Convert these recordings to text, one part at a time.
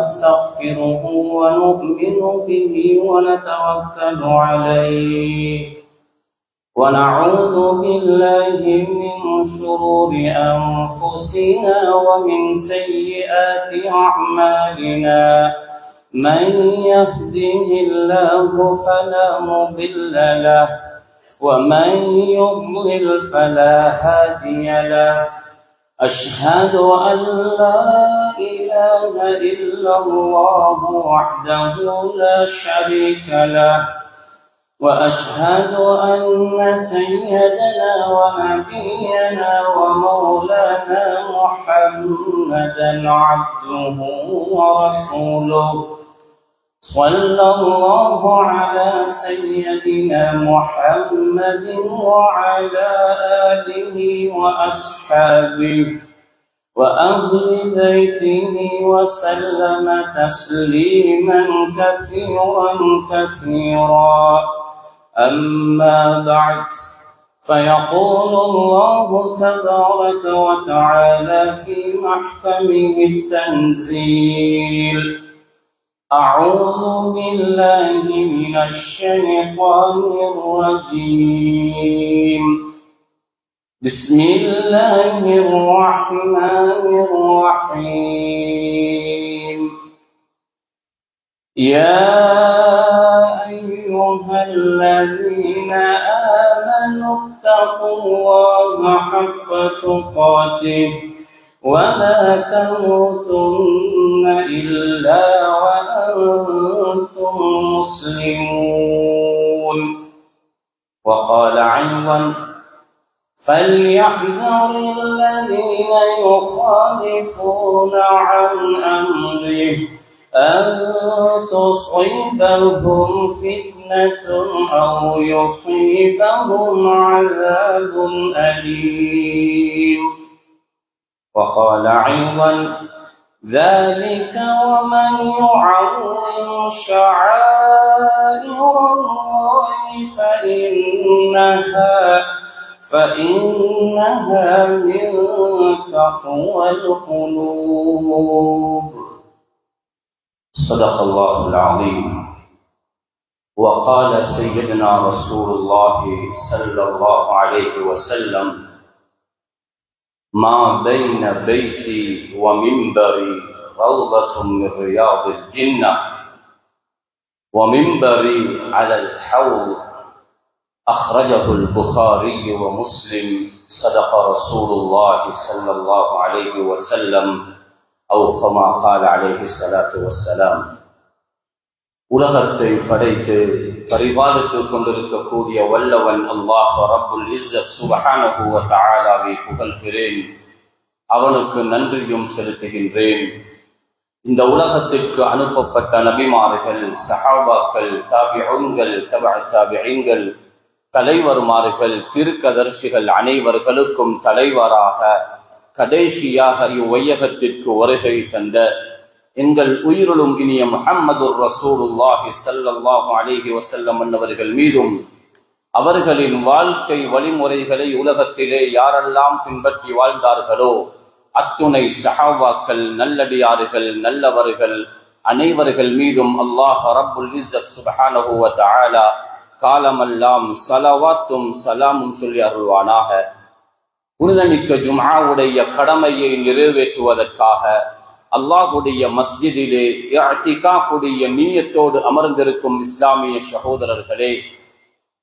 ونستغفره ونؤمن به ونتوكل عليه ونعوذ بالله من شرور أنفسنا ومن سيئات أعمالنا من يهده الله فلا مضل له ومن يضلل فلا هادي له أشهد أن لا إله إلا الله وحده لا شريك له وأشهد أن سيدنا ونبينا ومولانا محمدا عبده ورسوله صلى الله على سيدنا محمد وعلى آله وأصحابه وأهل بيته وسلم تسليما كثيرا كثيرا أما بعد فيقول الله تبارك وتعالى في محكمه التنزيل أعوذ بالله من الشيطان الرجيم بسم الله الرحمن الرحيم يا أيها الذين آمنوا اتقوا الله حق تقاته ولا تموتن إلا وأنتم مسلمون وقال أيضا فليحذر الذين يخالفون عن أمره أن تصيبهم فتنة أو يصيبهم عذاب أليم وقال أيضا ذلك ومن يعظم شعائر الله فإنها من تقوى القلوب صدق الله العظيم وقال سيدنا رسول الله صلى الله عليه وسلم ما بين بيتي ومنبري روضة من رياض الجنة ومنبري على الحوض أخرجه البخاري ومسلم صدق رسول الله صلى الله عليه وسلم أو كما قال عليه الصلاة والسلام உலகத்தை படைத்து பரிபாலித்துக் கொண்டிருக்கக்கூடிய வல்லவன் அல்லாஹ் ரப்புல் இஸ்ஸத் சுப்ஹானஹு வ தஆலாவை புகழ்கிறேன், அவனுக்கு நன்றியும் செலுத்துகின்றேன். இந்த உலகத்திற்கு அனுப்பப்பட்ட நபிமார்கள், சஹாபாக்கள், தாபிஊன்கள், தபஅ தாபிஈன்கள், தலைவர்மார்கள், திருக்கதர்சிகள் அனைவர்களுக்கும் தலைவராக கடைசியாக இவ்வையகத்திற்கு வருகை தந்த எங்கள் உயிருளும் இனிய முஹம்மதுர் ரசூலுல்லாஹி ஸல்லல்லாஹு அலைஹி வஸல்லம் அன்னவர்கள் மீதும் அவர்களின் வாழ்க்கை வழிமுறைகளை உலகத்திலே யாரெல்லாம் பின்பற்றி வாழ்ந்தார்களோ அத்துணை சஹாபாக்கள், நல்லடியார்கள், நல்லவர்கள் அனைவர்கள் மீதும் அல்லாஹ் ரப்புல் இஸ்ஸத் சுப்ஹானஹு வ தஆலா காலமெல்லாம் ஸலவாத்தும் ஸலாமும் சொல்லி அருள்வானாக. புனிதமிக்க ஜும்ஆவுடைய கடமையை நிறைவேற்றுவதற்காக அல்லாஹ்வுடைய மஸ்ஜிதிலே இஅ்திகாஃபுடைய நிய்யத்தோடு அமர்ந்திருக்கும் இஸ்லாமிய சகோதரர்களே,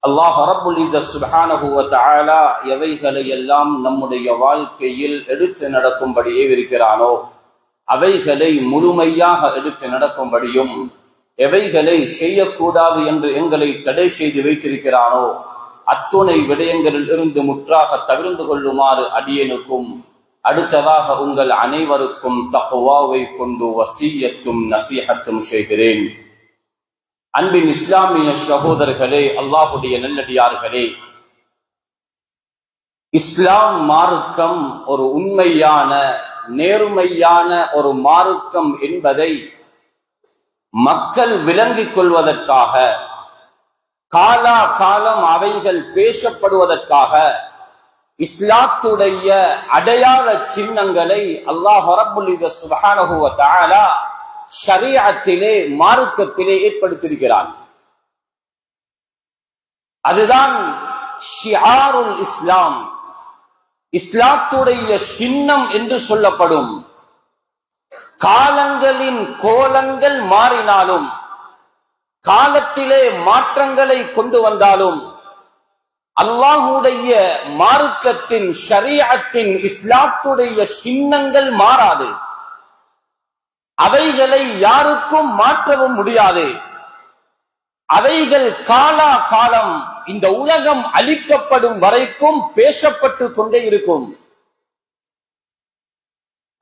அல்லாஹ் ரப்புல் இஸ்ஸத் சுப்ஹானஹு வ தஆலா எவைகளை எல்லாம் நம்முடைய வாழ்க்கையில் எடுத்து நடக்கும்படி ஏவிருக்கிறானோ அவைகளை முழுமையாக எடுத்து நடக்கும்படியும், எவைகளை செய்யக்கூடாது என்று எங்களை தடை செய்து வைத்திருக்கிறானோ அத்துணை விடயங்களில் இருந்து முற்றாக தவிர்ந்து கொள்ளுமாறு அடியேனுக்கும் அடுத்ததாக உங்கள் அனைவருக்கும் தக்வாவை கொண்டு வசியத்தும் நசீஹத்தும் செய்கிறேன். அன்பின் இஸ்லாமிய சகோதரர்களே, அல்லாஹ்வுடைய நல்லடியார்களே, இஸ்லாம் மார்க்கம் ஒரு உண்மையான நேர்மையான ஒரு மார்க்கம் என்பதை மக்கள் விளங்கிக் கொள்வதற்காக, காலா காலம் அவைகள் பேசப்படுவதற்காக இஸ்லாத்துடைய அடையாள சின்னங்களை அல்லாஹ் ரப்புல் இஸ்ஸத் சுப்ஹானஹு வ தஆலா ஷரீஅத்திலே மார்க்கத்திலே ஏற்படுத்தியிருக்கிறான். அதுதான் ஷிஆருல் இஸ்லாம், இஸ்லாத்துடைய சின்னம் என்று சொல்லப்படும். காலங்களின் கோலங்கள் மாறினாலும், காலத்திலே மாற்றங்களை கொண்டு வந்தாலும், அல்லாஹ்வுடைய மார்க்கத்தின் ஷரீஅத்தின் இஸ்லாத்துடைய சின்னங்கள் மாறாது. அவைகளை யாருக்கும் மாற்றவும் முடியாது. அவைகள் காலா காலம் இந்த உலகம் அழிக்கப்படும் வரைக்கும் பேசப்பட்டு கொண்டே இருக்கும்.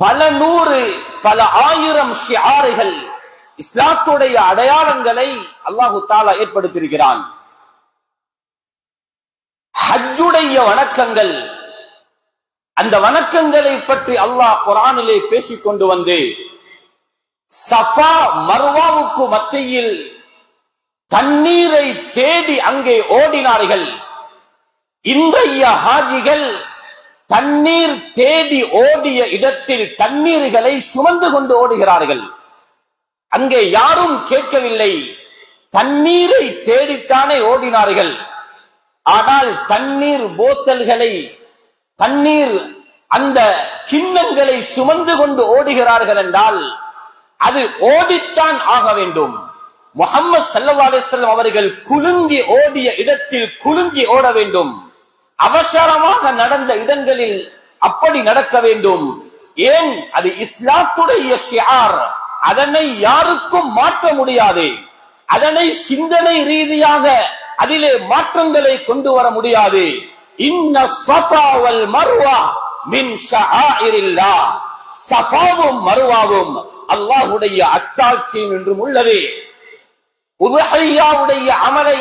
பல நூறு பல ஆயிரம் ஷிஆர்கள், இஸ்லாத்துடைய அடையாளங்களை அல்லாஹு தஆலா ஏற்படுத்தியிருக்கிறான். ஹஜ்ஜுடைய வணக்கங்கள், அந்த வணக்கங்களை பற்றி அல்லாஹ் குர்ஆனிலே பேசிக் கொண்டு வந்து சஃபா மர்வாவுக்கு மத்தியில் தண்ணீரை தேடி அங்கே ஓடினார்கள். இன்றைய ஹாஜிகள் தண்ணீர் தேடி ஓடிய இடத்தில் தண்ணீர்களை சுமந்து கொண்டு ஓடுகிறார்கள். அங்கே யாரும் கேட்கவில்லை, தண்ணீரை தேடித்தானே ஓடினார்கள். ஆனால் தண்ணீர் போத்தல்களை, தண்ணீர் அந்த கிண்ணங்களை சுமந்து கொண்டு ஓடுகிறார்கள் என்றால் அது ஓடித்தான் ஆக வேண்டும். முஹம்மது ஸல்லல்லாஹு அலைஹி வஸல்லம் அவர்கள் குலுங்கி ஓடிய இடத்தில் குலுங்கி ஓட வேண்டும். அவசரமாக நடந்த இடங்களில் அப்படி நடக்க வேண்டும். ஏன்? அது இஸ்லாத்துடைய ஷிஆர். அதனை யாருக்கும் மாற்ற முடியாது. அதனை சிந்தனை ரீதியாக அதிலே மாற்றங்களை கொண்டு வர முடியாது. இன்ன ஸஃபா வல் மர்வா மின் ஷஆயிரில்லாஹ். ஸஃபாவும் மர்வாவும் அல்லாஹ்வுடைய அத்தாட்சியில் என்றும் உள்ளது. உதுஹிய்யாவுடைய அமலை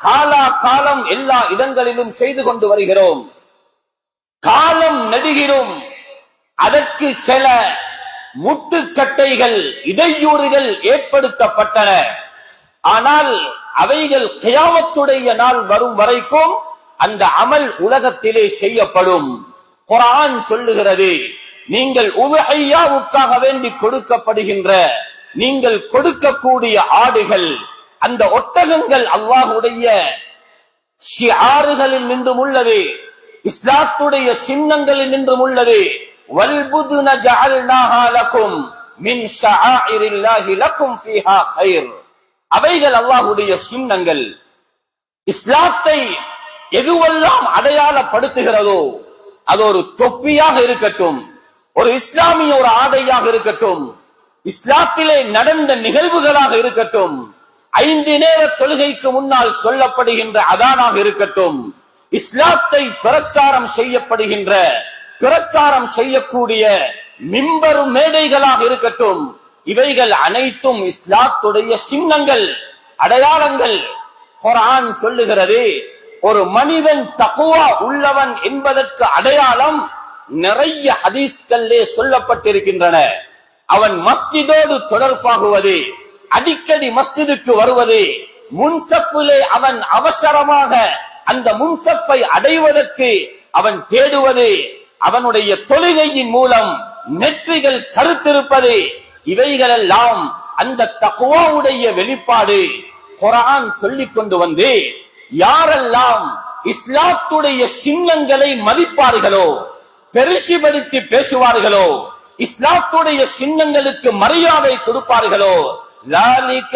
காலா காலம் எல்லா இடங்களிலும் செய்து கொண்டு வருகிறோம். காலம் நெடுகிலும் அதற்கு சில முட்டுக்கட்டைகள், இடையூறுகள் ஏற்படுத்தப்பட்டன. ஆனால் அவைகள் கியாமத்துடைய நாள் வரும் வரைக்கும் அந்த அமல் உலகத்திலே செய்யப்படும். குர்ஆன் சொல்லுகிறது, நீங்கள் உதுஹிய்யாவுக்காக வேண்டி கொடுக்கப்படுகின்ற, நீங்கள் கொடுக்கக்கூடிய ஆடுகள், அந்த ஒட்டகங்கள் அல்லாஹ்வுடைய ஷிஆர்களில் நின்றும் உள்ளது, இஸ்லாத்துடைய சின்னங்களில் நின்றும் உள்ளது. வல்புதுன ஜஅல்நாஹா லகும் மின் ஷஆயிரில்லாஹி லகும் ஃபீஹா கைர். அவைகள் அல்லாஹ்வுடைய சின்னங்கள். இஸ்லாத்தை எதுவெல்லாம் அடையாளப்படுத்துகிறதோ, அது ஒரு தொப்பியாக இருக்கட்டும், ஒரு இஸ்லாமிய ஒரு ஆடையாக இருக்கட்டும், இஸ்லாத்திலே நடந்த நிகழ்வுகளாக இருக்கட்டும், 5 நேர தொழுகைக்கு முன்னால் சொல்லப்படுகின்ற அதானாக இருக்கட்டும், இஸ்லாத்தை பிரச்சாரம் செய்யப்படுகின்ற, பிரச்சாரம் செய்யக்கூடிய மிம்பர் மேடைகளாக இருக்கட்டும், இவைகள் அனைத்தும் இஸ்லாத்துடைய சின்னங்கள், அடையாளங்கள். குர்ஆன் சொல்லுகிறது, ஒரு மனிதன் தக்வா உள்ளவன் என்பதற்கு அடையாளம் நிறைய ஹதீஸ்களிலே சொல்லப்பட்டிருக்கின்றன. அவன் மஸ்ஜிதோடு தொடர்பாகுவது, அடிக்கடி மஸ்ஜிதுக்கு வருவது, முன்சஃபிலே அவன் அவசரமாக அந்த முன்சஃபை அடைவதற்கு அவன் தேடுவது, அவனுடைய தொழுகையின் மூலம் நெற்றிகள் கருத்திருப்பது, இவைகளெல்லாம் அந்த தக்வாவுடைய வெளிப்பாடு. குர்ஆன் சொல்லிக் கொண்டு வந்து, யாரெல்லாம் இஸ்லாத்துடைய சின்னங்களை மதிப்பார்களோ, பெருசிபடுத்தி பேசுவார்களோ, இஸ்லாத்துடைய சின்னங்களுக்கு மரியாதை கொடுப்பார்களோ, ذَلِكَ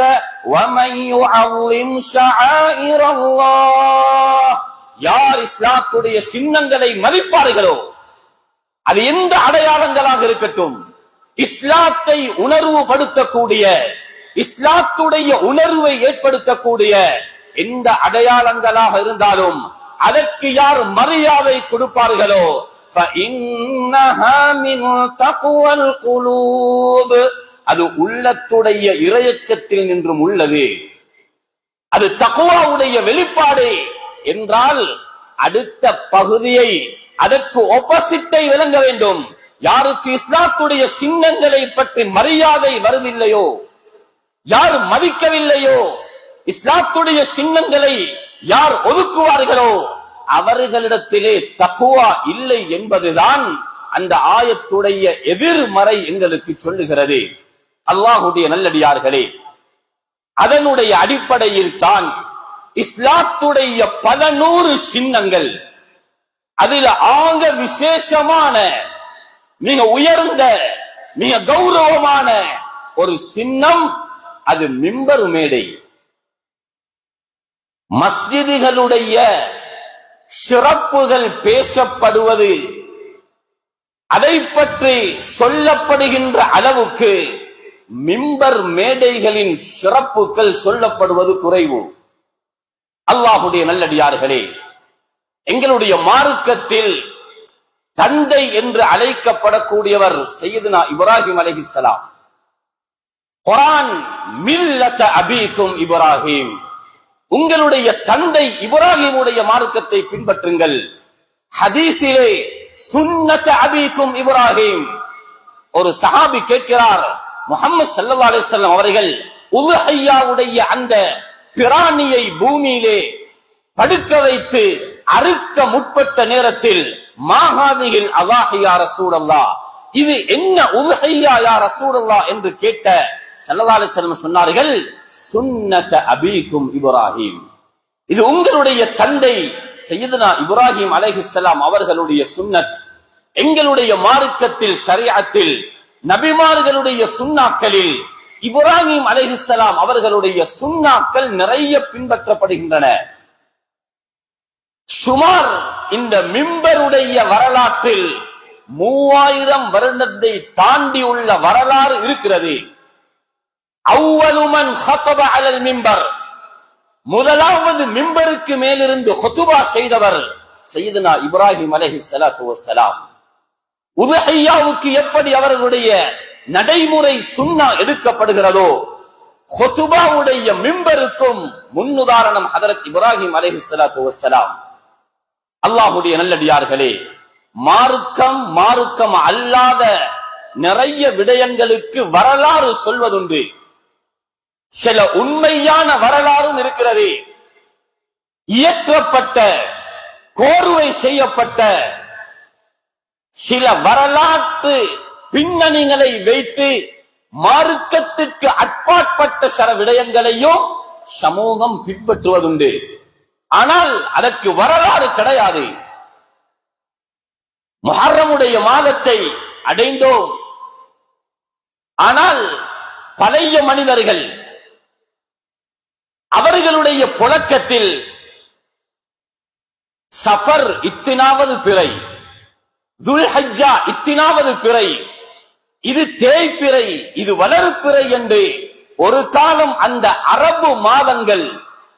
وَمَن يُعَظِّمْ شَعَائِرَ اللَّهِ. யார் இஸ்லாத்துடைய சின்னங்களை மதிப்பார்களோ, அது எந்த அடையாளங்களாக இருக்கட்டும், இஸ்லாத்தை உணர்வுபடுத்தக்கூடிய, இஸ்லாத்துடைய உணர்வை ஏற்படுத்தக்கூடிய எந்த அடையாளங்களாக இருந்தாலும் அதற்கு யார் மரியாதை கொடுப்பார்களோ, فَإِنَّهَا مِنْ تَقْوَى الْقُلُوبِ. அது உள்ளத்துடைய இறையச்சத்தில் நின்றும் உள்ளது. அது தக்வாவுடைய வெளிப்பாடு என்றால் அடுத்த பகுதியை, அதற்கு ஆப்போசிட்டை விளங்க வேண்டும். யாருக்கு இஸ்லாத்துடைய சின்னங்களை பற்றி மரியாதை வருவதில்லையோ, யார் மதிக்கவில்லையோ, இஸ்லாத்துடைய சின்னங்களை யார் ஒதுக்குவார்களோ, அவர்களிடத்திலே தக்வா இல்லை என்பதுதான் அந்த ஆயத்துடைய எதிர்மறை எங்களுக்கு சொல்லுகிறது. அல்லாஹ்வுடைய நல்லடியார்களே, அதனுடைய அடிப்படையில் தான் இஸ்லாத்துடைய பல நூறு சின்னங்கள், அதில் ஆக விசேஷமான மிக உயர்ந்த மிக கௌரவமான ஒரு சின்னம் அது மிம்பர் மேடை. மஸ்ஜிதுகளுடைய சிறப்புகள் பேசப்படுவது, அதை பற்றி சொல்லப்படுகின்ற அளவுக்கு மிம்பர் மேடைகளின் சிறப்புகள் சொல்லப்படுவது குறைவு. அல்லாஹ்வுடைய நல்லடியார்களே, எங்களுடைய மார்க்கத்தில் தந்தை என்று அழைக்கப்படக்கூடியவர் சையதுனா இப்ராஹிம் அலைஹிஸ்ஸலாம். குர்ஆன் மில்லத அபீக்கும் இப்ராஹிம், உங்களுடைய தந்தை இப்ராஹிமுடைய மார்க்கத்தை பின்பற்றுங்கள். ஹதீஸிலே சுன்னத அபீக்கும் இப்ராஹிம், ஒரு சஹாபி கேட்கிறார், முஹம்மது ஸல்லல்லாஹு அலைஹி வஸல்லம் அவர்கள் உதுஹியாவுடைய அந்த பிராணியை பூமியிலே படுக்க வைத்து அறுக்க முற்பட்ட நேரத்தில் மாஹாதிஹில் அல்லாஹி யா ரசூலல்லாஹ், இது என்ன உதுஹியா யா ரசூலல்லாஹ் என்று கேட்ட ஸல்லல்லாஹு அலைஹி வஸல்லம் சொன்னார்கள், சுன்னத அபீக்கும் இப்ராஹிம், இது உங்களுடைய தந்தை சையதுனா இப்ராஹிம் அலைஹிஸ்ஸலாம் அவர்களுடைய சுன்னத். எங்களுடைய மார்க்கத்தில் ஷரீஅத்தில் நபிமார்களுடைய சுன்னாக்களில் இப்ராஹிம் அலைஹிஸ்ஸலாம் அவர்களுடைய சுன்னாக்கள் நிறைய பின்பற்றப்படுகின்றன. சுமார் இந்த மிம்பருடைய வரலாற்றில் 3000 வருடத்தை தாண்டி உள்ள வரலாறு இருக்கிறது. அவ்வலு மன் ஹதப அலல் மிம்பர், முதலாவது மிம்பருக்கு மேலிருந்து ஹுதுபா செய்தவர் சையதுனா இப்ராஹிம் அலைஹிஸ்ஸலாத்து வஸ்ஸலாம். உதுஹியாவுக்கு எப்படி அவர்களுடைய நடைமுறை சுன்னா எடுக்கப்படுகிறதோ, ஹுதுபாவுடைய மிம்பருக்கும் முன்னுதாரணம் ஹதரத் இப்ராஹிம் அலைஹிஸ்ஸலாத்து வஸ்ஸலாம். அல்லாஹ்வுடைய நல்லடியார்களே, மார்க்கம் அல்லாத நிறைய விடயங்களுக்கு வரலாறு சொல்வதுண்டு. சில உண்மையான வரலாறும் இருக்கிறது. இயற்றப்பட்ட கோர்வை செய்யப்பட்ட சில வரலாற்று பின்னணிகளை வைத்து மார்க்கத்திற்கு அப்பாற்பட்ட சில விடயங்களையும் சமூகம் பின்பற்றுவதுண்டு. ஆனால் அதற்கு வரலாறு கிடையாது. முஹர்ரமுடைய மாதத்தை அடைந்தோம், ஆனால் பழைய மனிதர்கள் அவர்களுடைய புழக்கத்தில் சஃபர் இத்தினாவது பிறை, துல்ஹஜ்ஜா இத்தினாவது பிறை, இது தேய்பிறை, இது வளர்பிறை என்று ஒரு காலம் அந்த அரபு மாதங்கள்,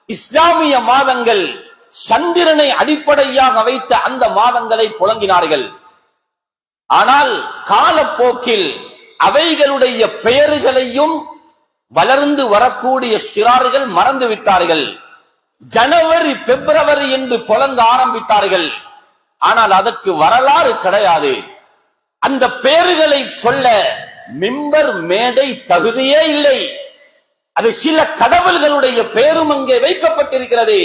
இஸ்லாமிய மாதங்கள், சந்திரனை அடிப்படையாக வைத்த அந்த மாதங்களை புழங்கினார்கள். ஆனால் காலப்போக்கில் அவைகளுடைய பெயர்களையும் வளர்ந்து வரக்கூடிய சிறார்கள் மறந்து விட்டார்கள். ஜனவரி பிப்ரவரி என்று புழங்க ஆரம்பித்தார்கள். ஆனால் அதற்கு வரலாறு கிடையாது. அந்த பெயர்களை சொல்ல மிம்பர் மேடை தகுதியே இல்லை. அது சில கடவுள்களுடைய பெயரும் அங்கே வைக்கப்பட்டிருக்கிறது.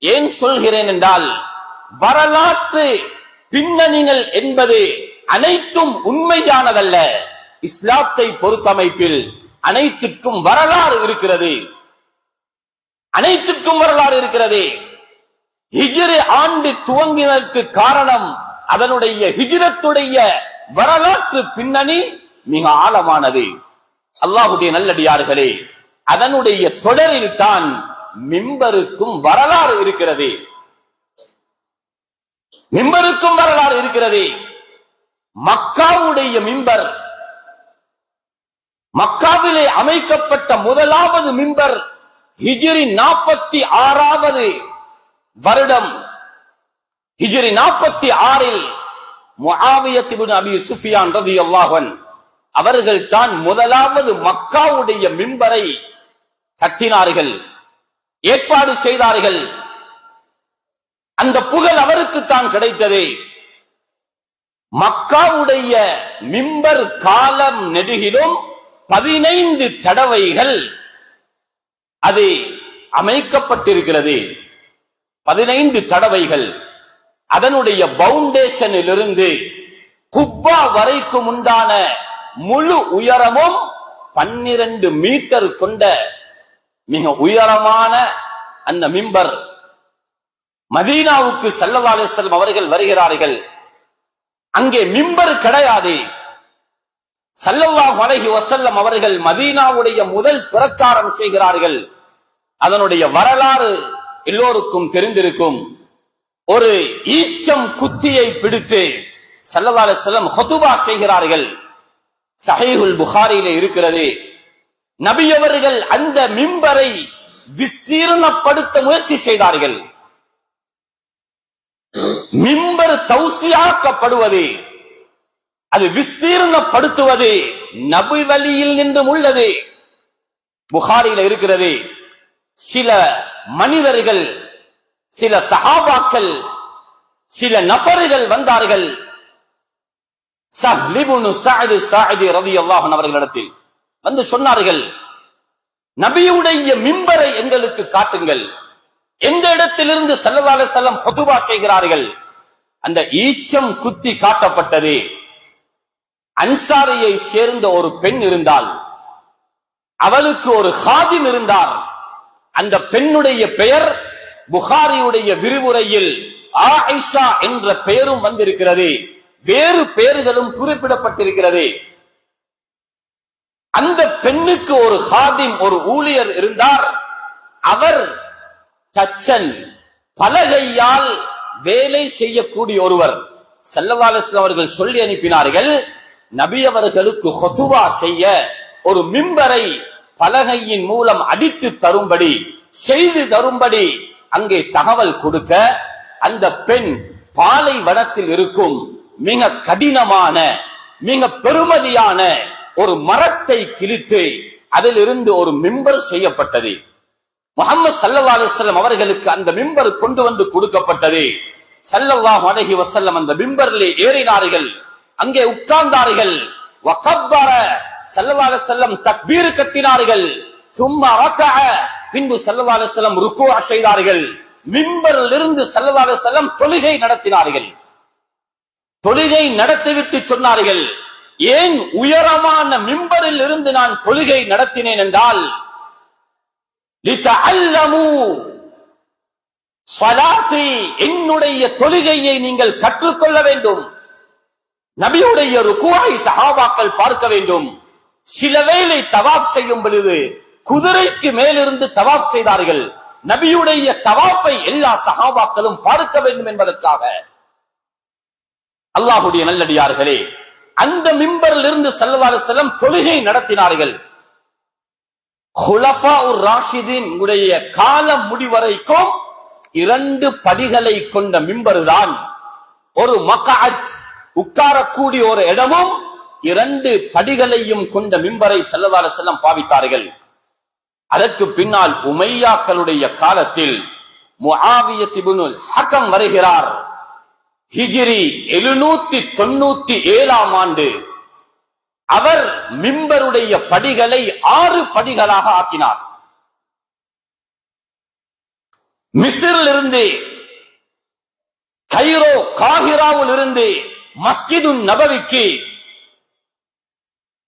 ஏன் சொல்கிறேன் என்றால், வரலாற்று பின்னணிகள் என்பது அனைத்தும் உண்மையானதல்ல. இஸ்லாத்தை பொறுத்தமைப்பில் அனைத்துக்கும் வரலாறு இருக்கிறது. அனைத்துக்கும் வரலாறு இருக்கிறது. ஹிஜ்ரி ஆண்டு துவங்கினதற்கு காரணம் அதனுடைய ஹிஜ்ரத்துடைய வரலாற்று பின்னணி மிக ஆழமானது. அல்லாஹ்வுடைய நல்லடியார்களே, அதனுடைய தொடரில் தான் மிம்பருக்கும் வரலாறு இருக்கிறது. மிம்பருக்கும் வரலாறு இருக்கிறது. மக்காவுடைய மிம்பர், மக்காவிலே அமைக்கப்பட்ட முதலாவது மிம்பர் ஹிஜ்ரி 46வது வருடம், ஹிஜ்ரி 46இல் முஆவியத் இப்னு அபி சுஃபியான் ரலியல்லாஹு அன்ஹு அவர்கள் தான் முதலாவது மக்காவுடைய மிம்பரை கட்டினார்கள், ஏற்பாடு செய்தார்கள். அந்த புகழ் அவருக்கு தான் கிடைத்தது. மக்காவுடைய மிம்பர் காலம் நெடுகிலும் 15 தடவைகள் அது அமைக்கப்பட்டிருக்கிறது. 15 தடவைகள். அதனுடைய பவுண்டேஷனிலிருந்து குப்பா வரைக்கும் உண்டான முழு உயரமும் 12 மீட்டர் கொண்ட மிக உயரமான அந்த மிம்பர். மதீனாவுக்கு ஸல்லல்லாஹு அலைஹி வஸல்லம் அவர்கள் வருகிறார்கள். அங்கே மிம்பர் கிடையாது. ஸல்லல்லாஹு அலைஹி வஸல்லம் அவர்கள் மதீனாவுடைய முதல் பிரச்சாரம் செய்கிறார்கள். அதனுடைய வரலாறு எல்லோருக்கும் தெரிந்திருக்கும். ஒரு ஈச்சம் குத்தியை பிடித்து ஸல்லல்லாஹு அலைஹி வஸல்லம் ஹுதுபா செய்கிறார்கள். ஸஹீஹுல் புகாரியிலே இருக்கிறது. நபி அவர்கள் அந்த மிம்பரை விஸ்தீர்ணப்படுத்த முயற்சி செய்தார்கள். மிம்பர் தௌசியாக்கப்படுவது, அது விஸ்தீர்ணப்படுத்துவது நபி வழியில் நின்றும் உள்ளது. புகாரியில இருக்கிறது. சில மனிதர்கள், சில சஹாபாக்கள், சில நபர்கள் வந்தார்கள் ஸஹ்ல் இப்னு ஸஅத் ஸாஇதி ரலியல்லாஹு அன்ஹு அவர்களிடத்தில் வந்து சொன்னார்கள், நபியுடைய மிம்பரை எங்களுக்கு காட்டுங்கள். எந்த இடத்திலிருந்து ஸல்லல்லாஹு அலைஹி வஸல்லம் ஹுதுபா செய்கிறார்கள். அந்த ஈச்சம் குத்தி காட்டப்பட்டது. அன்சாரியை சேர்ந்த ஒரு பெண் இருந்தால், அவளுக்கு ஒரு ஹாதிம் இருந்தார். அந்த பெண்ணுடைய பெயர் புகாரியுடைய விரிவுரையில் ஆயிஷா என்ற பெயரும் வந்திருக்கிறது. வேறு பெயர்களும் குறிப்பிடப்பட்டிருக்கிறது. அந்த பெண்ணுக்கு ஒரு ஹாதிம், ஒரு ஊழியர் இருந்தார். அவர் தச்சன், பலகையால் வேலை செய்யக்கூடிய ஒருவர். ஸல்லல்லாஹு அலைஹி வஸல்லம் அவர்கள் சொல்லி அனுப்பினார்கள், நபி அவர்களுக்கு ஹுதுபா செய்ய ஒரு மிம்பரை பலகையின் மூலம் அடித்து தரும்படி, செய்து தரும்படி அங்கே தகவல் கொடுக்க, அந்த பெண் பாலைவனத்தில் இருக்கும் மிக கடினமான, மிக பெருமதியான ஒரு மரத்தை கிழித்து அதிலிருந்து ஒரு மிம்பர் செய்யப்பட்டது. முஹம்மது ஸல்லல்லாஹு அலைஹி வஸல்லம் அவர்களுக்கு அந்த மிம்பர் கொண்டு வந்து கொடுக்கப்பட்டது. ஸல்லல்லாஹு அலைஹி வஸல்லம் அந்த மிம்பரிலே ஏறினார்கள். அங்கே உட்கார்ந்தார்கள். வகப்பர, ஸல்லல்லாஹு அலைஹி வஸல்லம் தக்பீர் கட்டினார்கள். சும்மா ரகஅ, பின்பு ஸல்லல்லாஹு அலைஹி வஸல்லம் ருக்கூஅ செய்தார்கள். மிம்பரிலிருந்து ஸல்லல்லாஹு அலைஹி வஸல்லம் தொழுகை நடத்தினார்கள். தொழுகை நடத்திவிட்டு சொன்னார்கள், ஏன் உயரமான மிம்பரில் இருந்து நான் தொழுகை நடத்தினேன் என்றால், லிதஅல்லமு ஸலாத்தி, என்னுடைய தொழுகையை நீங்கள் கற்றுக்கொள்ள வேண்டும். நபியுடைய ருக்கூஐ சஹாபாக்கள் பார்க்க வேண்டும். சில வேளை தவாப் செய்யும் பொழுது குதிரைக்கு மேலிருந்து தவாப் செய்தார்கள். நபியுடைய தவாஃபை எல்லா சஹாபாக்களும் பார்க்க வேண்டும் என்பதற்காக. அல்லாஹ்வுடைய நல்லடியார்களே, அந்த மிம்பரில் இருந்து ஸல்லல்லாஹு அலைஹி வஸல்லம் தொழுகை நடத்தினார்கள். குலஃபாஉர் ராஷிதீன் உடைய காலம் முடிவரைக்கும் 2 படிகளை கொண்ட மிம்பர் தான். ஒரு மக்அத், உட்காரக்கூடிய ஒரு இடமும் 2 படிகளையும் கொண்ட மிம்பரை ஸல்லல்லாஹு அலைஹி வஸல்லம் பாவித்தார்கள். அதற்கு பின்னால் உமையாக்களுடைய காலத்தில் முஆவியத் இப்னுல் ஹக்கம் வருகிறார். ஹிஜ்ரி 797 ஆண்டு. அவர் மிம்பருடைய படிகளை 6 படிகளாக ஆக்கினார். மிஸ்ரில் இருந்து, கைரோ காஹிராவில் இருந்து மஸ்ஜிதுன் நபவிக்கு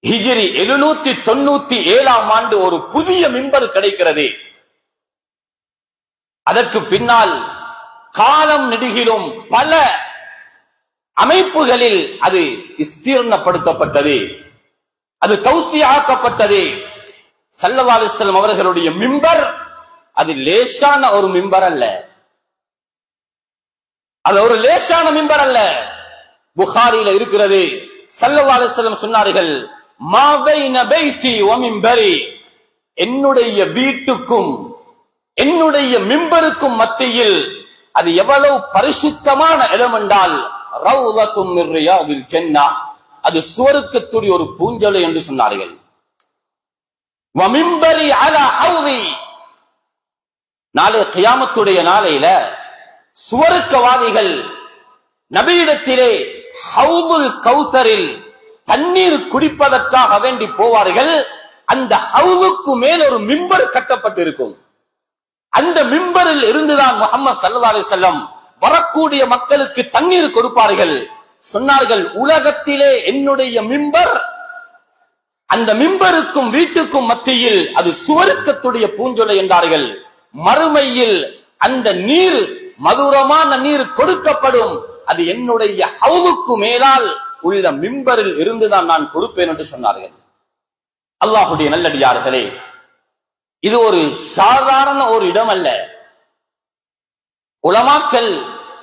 ஹிஜ்ரி 797 ஆண்டு ஒரு புதிய மிம்பர் கிடைக்கிறது. அதற்கு பின்னால் காலம் நெடுகிலும் பல அமைப்புகளில் அது விஸ்தீர்ணப்படுத்தப்பட்டது, அது தௌசியாக்கப்பட்டது. ஸல்லல்லாஹு அலைஹி வஸல்லம் அவர்களுடைய மிம்பர் அது லேசான ஒரு மிம்பர் அல்ல, அது ஒரு லேசான மிம்பர் அல்ல. புகாரியில இருக்கிறது. ஸல்லல்லாஹு அலைஹி வஸல்லம் சொன்னார்கள், மா பைன பைத்தி வ மிம்பரி, என்னுடைய வீட்டுக்கும் என்னுடைய மிம்பருக்கும் மத்தியில் அது எவ்வளவு பரிசுத்தமான இடம் என்றால், ரௌலத்தும் மின் ரியாதில் ஜன்னah, அது சுவர்க்கத்துடைய ஒரு பூஞ்சோலை என்று சொன்னார்கள். வ மிம்பரி அலா ஹௌதி, நாளை கியாமத்துடைய நாளையில சுவர்க்கவாதிகள் நபியிடத்திலே ஹவுதுல் கௌதரில் தண்ணீர் குடிப்பதற்காக வேண்டி போவார்கள். அந்த ஹவுதுக்கு மேல் ஒரு மிம்பர் கட்டப்பட்டிருக்கும். அந்த மிம்பரில் இருந்துதான் முஹம்மது ஸல்லல்லாஹு அலைஹி வஸல்லம் வரக்கூடிய மக்களுக்கு தண்ணீர் கொடுப்பார்கள். சொன்னார்கள், உலகத்திலே என்னுடைய மிம்பர் அந்த மிம்பருக்கும் வீட்டுக்கும் மத்தியில் அது சுவர்க்கத்துடைய பூஞ்சொலை என்றார்கள். மறுமையில் அந்த நீர், மதுரமான நீர் கொடுக்கப்படும். அது என்னுடைய ஹவுதுக்கு மேலால் உள்ள மிம்பரில் இருந்துதான் நான் கொடுப்பேன் என்று சொன்னார்கள். அல்லாஹ்வுடைய நல்லடியார்களே, இது ஒரு சாதாரண ஒரு இடம் அல்ல. உலமாக்கள்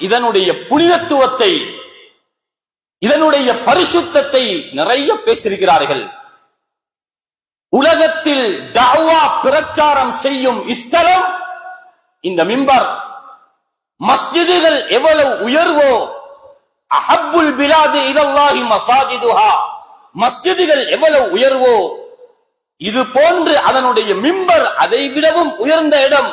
இதனுடைய புனிதத்துவத்தை, இதனுடைய பரிசுத்தத்தை நிறைய பேசியிருக்கிறார்கள். உலகத்தில் தஅவா பிரச்சாரம் செய்யும் ஸ்தலம் இந்த மிம்பர். மஸ்ஜிதுகள் எவ்வளவு உயர்வோ, அஹப்புல் பிலாதி இலல்லாஹி மசாஜிதுஹா, மஸ்ஜிதுகள் எவ்வளவு உயர்வோ இது போன்று அதனுடைய மிம்பர் அதை விடவும் உயர்ந்த இடம்.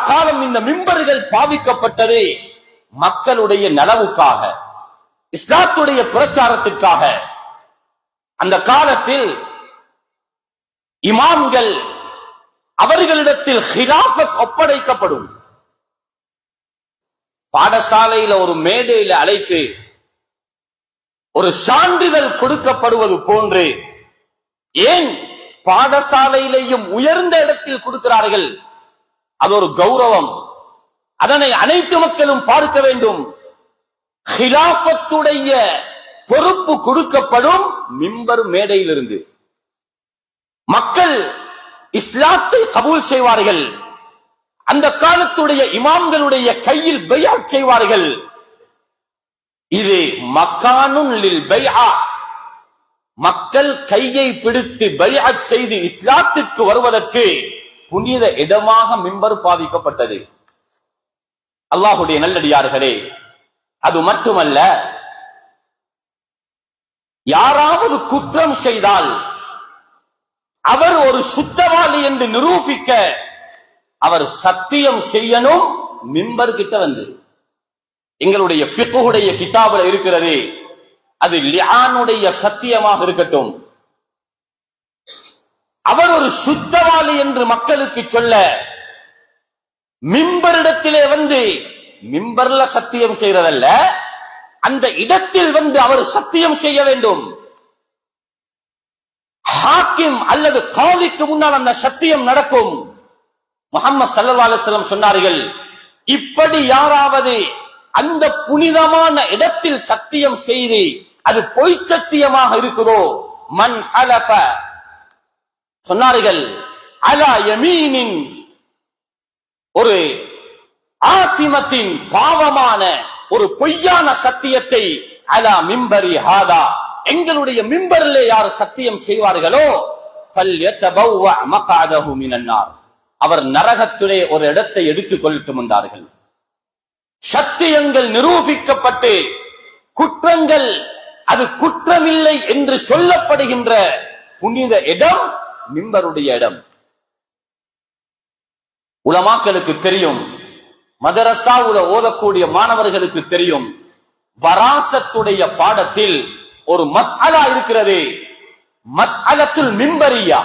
காலம் இந்த மிம்பர்கள் பாவிக்கப்பட்டது மக்களுடைய நலவுக்காக, இஸ்லாத்துடைய பிரச்சாரத்திற்காக. அந்த காலத்தில் இமாம்கள் அவர்களிடத்தில் ஹிலாஃபத் ஒப்படைக்கப்படும். பாடசாலையில ஒரு மேடையில அழைத்து ஒரு சான்றிதழ் கொடுக்கப்படுவது போன்று, ஏன் பாடசாலையிலேயும் உயர்ந்த இடத்தில் கொடுக்கிறார்கள்? அது ஒரு கௌரவம். அதனை அனைத்து மக்களும் பார்க்க வேண்டும். ஹிலாஃபத்துடைய பொறுப்பு கொடுக்கப்படும் மிம்பர் மேடையிலிருந்து. மக்கள் இஸ்லாத்தை கபூல் செய்வார்கள். அந்த காலத்துடைய இமாம்களுடைய கையில் பைஅத் செய்வார்கள். இது மக்கானுன் லில் பைஅ, மக்கள் கையை பிடித்து பைஅத் செய்து இஸ்லாத்திற்கு வருவதற்கு புனித இடமாக மிம்பர் பாவிக்கப்பட்டது. அல்லாஹ்வுடைய நல்லடியார்களே, அது மட்டுமல்ல, யாராவது குற்றம் செய்தால் அவர் ஒரு சுத்தவாளி என்று நிரூபிக்க அவர் சத்தியம் செய்யணும் மிம்பர் கிட்ட வந்து. எங்களுடைய ஃபிக்ஹுடைய கிதாபுல இருக்கிறது, அது லிஆனுடைய சத்தியமாக இருக்கட்டும். அவர் ஒரு சுத்தவாளி என்று மக்களுக்கு சொல்ல மிம்பரிடத்திலே வந்து, மிம்பர்ல சத்தியம் செய்யறதல்ல, அந்த இடத்தில் வந்து அவர் சத்தியம் செய்ய வேண்டும். ஹாக்கிம் அல்லது காலிக்கு முன்னால் அந்த சத்தியம் நடக்கும். முஹம்மது ஸல்லல்லாஹு அலைஹி வஸல்லம் சொன்னார்கள், இப்படி யாராவது அந்த புனிதமான இடத்தில் சத்தியம் செய்து அது பொய் சத்தியமாக இருக்குதோ, மன் ஹலஃப, சொன்னார்கள், அலா யமீனின், ஒரு ஆசிமத்தின் பாவமான ஒரு பொய்யான சத்தியத்தை, அலா மிம்பரி ஹாதா, எங்களுடைய மிம்பரிலே யார் சத்தியம் செய்வார்களோ, ஃபல்யதபவ்வ மக்அதஹு மினன் நார், அவர் நரகத்திலே ஒரு இடத்தை எடுத்துக் கொள்ளட்டும் என்றார்கள். சத்தியங்கள் நிரூபிக்கப்பட்டு குற்றங்கள் அது குற்றமில்லை என்று சொல்லப்படுகின்ற புனித இடம் மிம்பருடைய இடம். உலமாக்களுக்கு தெரியும், மதரசாவுல ஓதக்கூடிய மாணவர்களுக்கு தெரியும், வராசத்துடைய பாடத்தில் ஒரு மஸ்அலா இருக்கிறது, மஸ்அலத்துல் மிம்பரியா.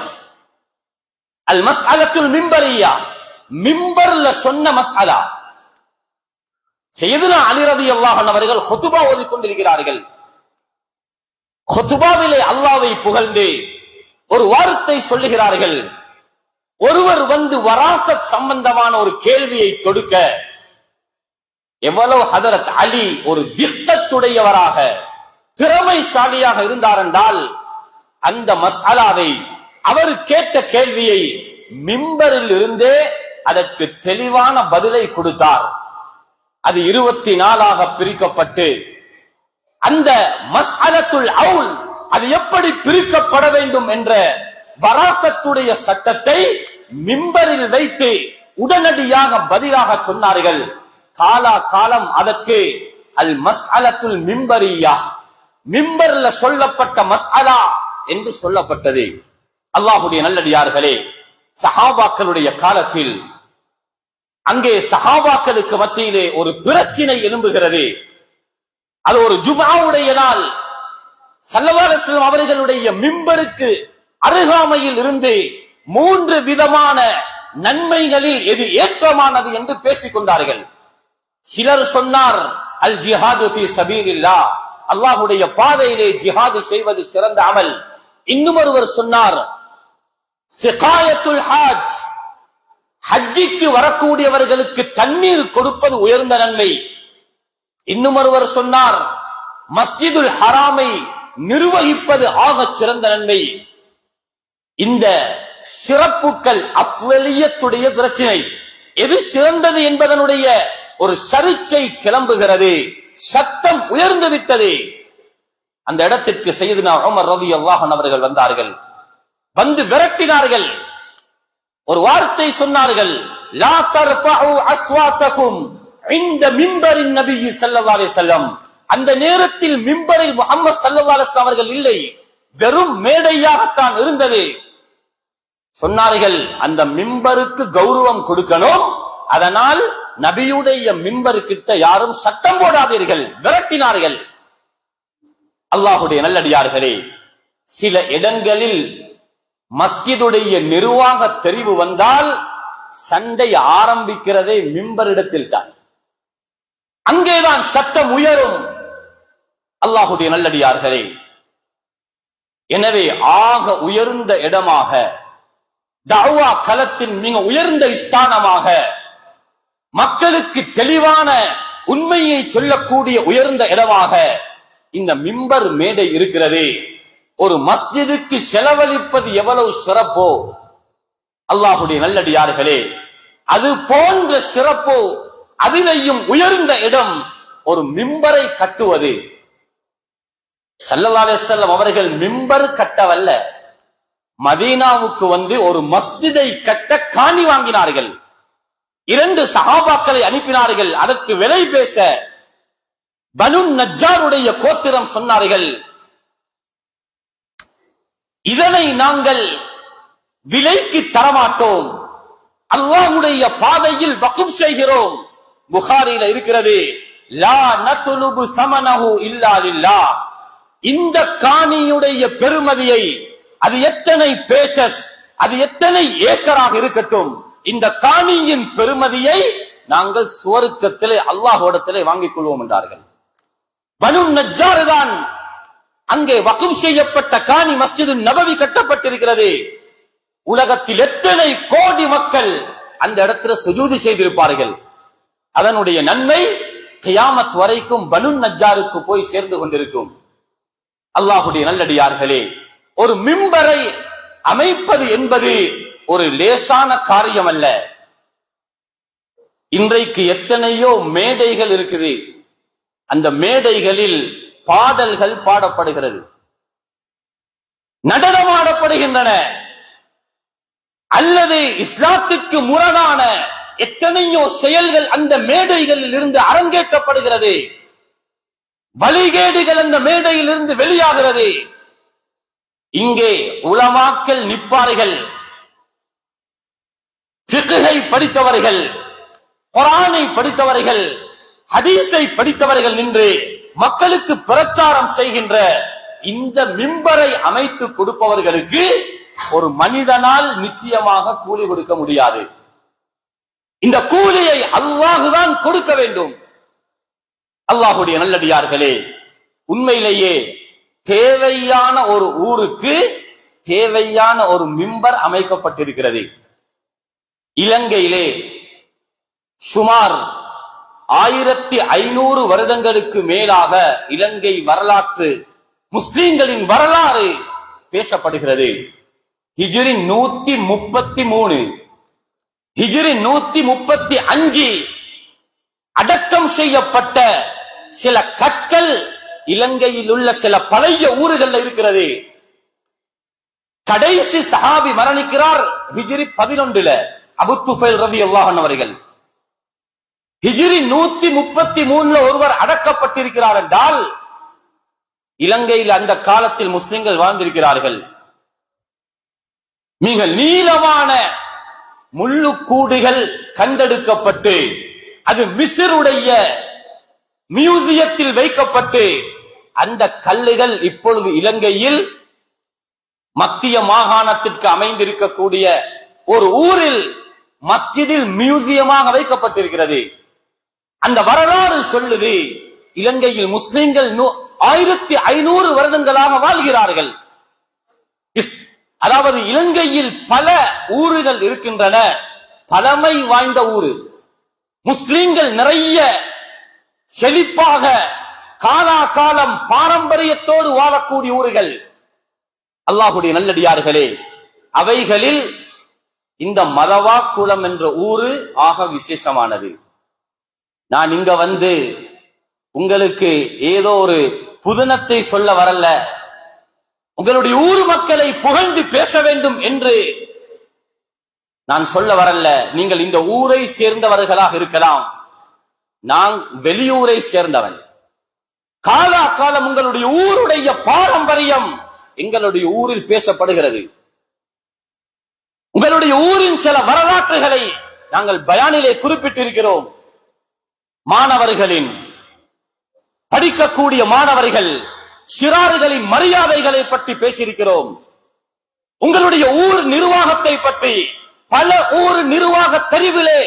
அல் மஸ்அலத்துல் மிம்பரியா, மிம்பர்ல சொன்ன மஸ்அலா. சையதுனா அலி ரலியல்லாஹு அன்ஹு அவர்கள் குத்பா ஓதிக் கொண்டிருக்கிறார்கள். குத்பாவிலே அல்லாஹ்வை புகழ்ந்து ஒரு வார்த்தை சொல்லுகிறார்கள். ஒருவர் வந்து வராசத் சம்பந்தமான ஒரு கேள்வியை தொடுக்க, எவ்வளவு ஹதரத் அலி ஒரு திக்தத்துடையவராக திறமைசாலியாக இருந்தார் என்றால், அந்த மஸ்அலாவை, அவர் கேட்ட கேள்வியை மிம்பரில் இருந்தே அதற்கு தெளிவான பதிலை கொடுத்தார். அது 24 பிரிக்கப்பட்டு, அந்த மஸ்அலத்துல் அவுல் அது எப்படி பிரிக்கப்பட வேண்டும் என்ற வராசத்துடைய சட்டத்தை மிம்பரில் வைத்து உடனடியாக பதிலாக சொன்னார்கள். காலம் அதற்கு அல் மஸ்அலத்துல் மிம்பரியா, மிம்பர்ல சொல்லப்பட்ட மஸ்அலா என்று சொல்லப்பட்டது. அல்லாஹ்வுடைய நல்லடியார்களே, சஹாபாக்களுடைய காலத்தில் அங்கே சஹாபாக்களுக்கு மத்தியிலே ஒரு பிரச்சினை எழும்புகிறது. அது ஒரு ஜும்ஆவுடைய நாள். ஸல்லல்லாஹு அலைஹி வஸல்லம் அவர்களுடைய மிம்பருக்கு அருகாமையில் இருந்து 3 விதமான நன்மைகளில் எது ஏற்றமானது என்று பேசிக் கொண்டார்கள். சிலர் சொன்னார், அல் ஜிஹாது ஃபீ சபீலில்லாஹ், அல்லாஹ்வுடைய பாதையிலே ஜிஹாது செய்வது சிறந்த அமல். இன்னும் ஒருவர் சொன்னார், சிகாயத்துல் ஹஜ், ஹஜ்ஜிக்கு வரக்கூடியவர்களுக்கு தண்ணீர் கொடுப்பது உயர்ந்த நன்மை. இன்னும் ஒருவர் சொன்னார், மஸ்ஜிதுல் ஹராமை நிர்வகிப்பது ஆகச் சிறந்த நன்மை. இந்த சிறப்புகள் அஃவலியத்துடைய பிரச்சனை. எது சிறந்தது என்பதனுடைய ஒரு சர்ச்சை கிளம்புகிறது. சத்தம் உயர்ந்து விட்டது. அந்த இடத்திற்கு சையதுனா உமர் ரலியல்லாஹு அன்ஹு அவர்கள் வந்தார்கள். வந்து விரட்டினார்கள். ஒரு வார்த்தை சொன்னார்கள், லா தர்ஃபஉ அஸ்வாத்தகும் இன்த மிம்பரின் நபி ஸல்லல்லாஹு அலைஹி வஸல்லம். அந்த நேரத்தில் மிம்பரில் முஹம்மது ஸல்லல்லாஹு அலைஹி வஸல்லம் அவர்கள் இல்லை, வெறும் மேடையாகத்தான் இருந்தது. சொன்னார்கள், அந்த மிம்பருக்கு கௌரவம் கொடுக்கணும், அதனால் நபியுடைய மிம்பர் கிட்ட யாரும் சத்தம் போடாதீர்கள். விரட்டினார்கள். அல்லாஹ்வுடைய நல்லடியார்களே, சில இடங்களில் மஸ்ஜிதுடைய நிர்வாக தெரிவு வந்தால் சண்டை ஆரம்பிக்கிறதே மிம்பரிடத்தில் தான். அங்கேதான் சத்தம் உயரும். அல்லாஹ்வுடைய நல்லடியார்களே, எனவே ஆக உயர்ந்த இடமாக, தஅவா களத்தின் மிக உயர்ந்த ஸ்தானமாக, மக்களுக்கு தெளிவான உண்மையை சொல்லக்கூடிய உயர்ந்த இடமாக இந்த மிம்பர் மேடை இருக்கிறது. ஒரு மஸ்ஜிதுக்கு செலவழிப்பது எவ்வளவு சிறப்போ, அல்லாஹ்வுடைய நல்லடியார்களே, அது போன்ற சிறப்போ, அதிலேயும் உயர்ந்த இடம் ஒரு மிம்பரை கட்டுவது. ஸல்லல்லாஹு அலைஹி வஸல்லம் அவர்கள் மிம்பர் கட்டவல்ல, மதீனாவுக்கு வந்து ஒரு மஸ்ஜிதை கட்ட காணி வாங்கினார்கள். 2 சஹாபாக்களை அனுப்பினார்கள். அதற்கு விலை பேச பனு நஜ்ஜாருடைய கோத்திரம் சொன்னார்கள், இதனை நாங்கள் விலைக்கு தரமாட்டோம், அல்லாஹ்வுடைய பாதையில் வக்ஃப் செய்கிறோம். புகாரில இருக்கிறது, லா நத்லுபு ஸமனஹு இல்லா லில்லாஹ். இந்த காணியுடைய பெருமதியை, அது எத்தனை பேச்சஸ், அது எத்தனை ஏக்கராக இருக்கட்டும், இந்த காணியின் பெருமதியை நாங்கள் சுவர்க்கத்திலே அல்லாஹ்விடத்திலே வாங்கிக் கொள்வோம் என்றார்கள். பனு நஜ்ஜார் தான் அங்கே வக்ஃப் செய்யப்பட்ட காணி. மஸ்ஜிது நபவி கட்டப்பட்டிருக்கிறது. உலகத்தில் எத்தனை கோடி மக்கள் அந்த இடத்துல சுஜூது செய்திருப்பார்கள். அதனுடைய நன்மை கியாமத் வரைக்கும் பனு நஜ்ஜாருக்கு போய் சேர்ந்து கொண்டிருக்கும். அல்லாஹ்வுடைய நல்லடியார்களே, ஒரு மிம்பரை அமைப்பது என்பது ஒரு லேசான காரியம் அல்ல. இன்றைக்கு எத்தனையோ மேடைகள் இருக்குது. அந்த மேடைகளில் பாடல்கள் பாடப்படுகிறது, நடனமாடப்படுகின்றன, அல்லது இஸ்லாத்துக்கு முரணான எத்தனையோ செயல்கள் அந்த மேடைகளில் இருந்து அரங்கேற்றப்படுகிறது. வழிகேடுகள் அந்த மேடையில் இருந்து வெளியாகிறது. இங்கே உலமாக்கள் நிற்பார்கள், ஃபிக்ஹை படித்தவர்கள், குர்ஆனை படித்தவர்கள், ஹதீஸை படித்தவர்கள் நின்று மக்களுக்கு பிரச்சாரம் செய்கின்ற இந்த மிம்பரை அமைத்து கொடுப்பவர்களுக்கு ஒரு மனிதனால் நிச்சயமாக கூலி கொடுக்க முடியாது. இந்த கூலியை அல்லாஹ்தான் கொடுக்க வேண்டும். அல்லாஹ்வுடைய நல்லடியார்களே, உண்மையிலேயே தேவையான ஒரு ஊருக்கு தேவையான ஒரு மிம்பர் அமைக்கப்பட்டிருக்கிறது. இலங்கையிலே சுமார் 1500 வருடங்களுக்கு மேலாக இலங்கை வரலாற்று, முஸ்லிம்களின் வரலாறு பேசப்படுகிறது. ஹிஜ்ரி 133, ஹிஜ்ரி 135 அடக்கம் செய்யப்பட்ட சில கற்கள் இலங்கையில் உள்ள சில பழைய ஊர்கள் இருக்கிறது. கடைசி சஹாபி மரணிக்கிறார் ஹிஜ்ரி 11 அபூ துஃபைல் ரலியல்லாஹு அன்ஹு அவர்கள். ஹிஜ்ரி 133 ஒருவர் அடக்கப்பட்டிருக்கிறார் என்றால் இலங்கையில் அந்த காலத்தில் முஸ்லிம்கள் வாழ்ந்திருக்கிறார்கள். மிக நீளமான முள்ளுக்கூடுகள் கண்டெடுக்கப்பட்டு அது மிஸ்ருடைய மியூசியத்தில் வைக்கப்பட்டு அந்த கல்லுகள் இப்பொழுது இலங்கையில் மத்திய மாகாணத்திற்கு அமைந்திருக்கக்கூடிய ஒரு ஊரில் மஸ்ஜிதில் மியூசியமாக வைக்கப்பட்டிருக்கிறது. அந்த வரலாறு சொல்லுது, இலங்கையில் முஸ்லிம்கள் 1500 வருடங்களாக வாழ்கிறார்கள். அதாவது இலங்கையில் பல ஊர்கள் இருக்கின்றன, பழமை வாய்ந்த ஊரு. முஸ்லிம்கள் நிறைய செழிப்பாக காலாகாலம் பாரம்பரியத்தோடு வாழக்கூடிய ஊர்கள். அல்லாஹுடைய நல்லடியார்களே, அவைகளில் இந்த மதவாக்குளம் என்ற ஊரு ஆக விசேஷமானது. நான் இங்க வந்து உங்களுக்கு ஏதோ ஒரு புதினத்தை சொல்ல வரல, உங்களுடைய ஊர் மக்களை புகழ்ந்து பேச வேண்டும் என்று நான் சொல்ல வரல. நீங்கள் இந்த ஊரை சேர்ந்தவர்களாக இருக்கலாம், நான் வெளியூரை சேர்ந்தவன். காலாகாலம் உங்களுடைய ஊருடைய பாரம்பரியம் எங்களுடைய ஊரில் பேசப்படுகிறது. உங்களுடைய ஊரின் சில வரலாற்றுகளை நாங்கள் பயானிலே குறிப்பிட்டிருக்கிறோம். மாணவர்களின் படிக்கக்கூடிய மாணவர்கள் சிறார்களின் மரியாதைகளை பற்றி பேசியிருக்கிறோம். உங்களுடைய ஊர் நிர்வாகத்தை பற்றி பல ஊர் நிர்வாக தெரிவிலே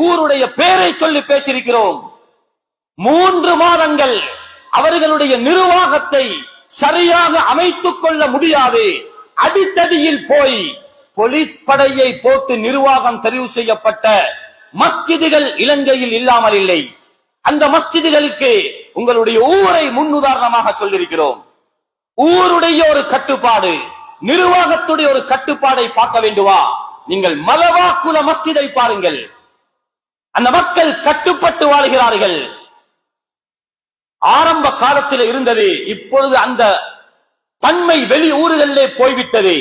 ஊருடைய பெயரை சொல்லி பேசியிருக்கிறோம். 3 மாதங்கள் அவர்களுடைய நிர்வாகத்தை சரியாக அமைத்துக் கொள்ள முடியாது. அடித்தடியில் போய் போலீஸ் படையை போட்டு நிர்வாகம் தெரிவு செய்யப்பட்ட மஸ்ஜிதுகள் இலங்கையில் இல்லாமல் இல்லை. அந்த மஸ்ஜிதுகளுக்கு உங்களுடைய ஊரை முன்னுதாரணமாக சொல்லியிருக்கிறோம். ஊருடைய ஒரு கட்டுப்பாடு, நிர்வாகத்துடைய ஒரு கட்டுப்பாடை பார்க்க வேண்டுமா? நீங்கள் மதவாக்குல மஸ்ஜிதை பாருங்கள். அந்த மக்கள் கட்டுப்பட்டு வாழ்கிறார்கள். ஆரம்ப காலத்தில் இருந்தது, இப்பொழுது அந்த தன்மை வெளி ஊர்களிலே போய்விட்டது.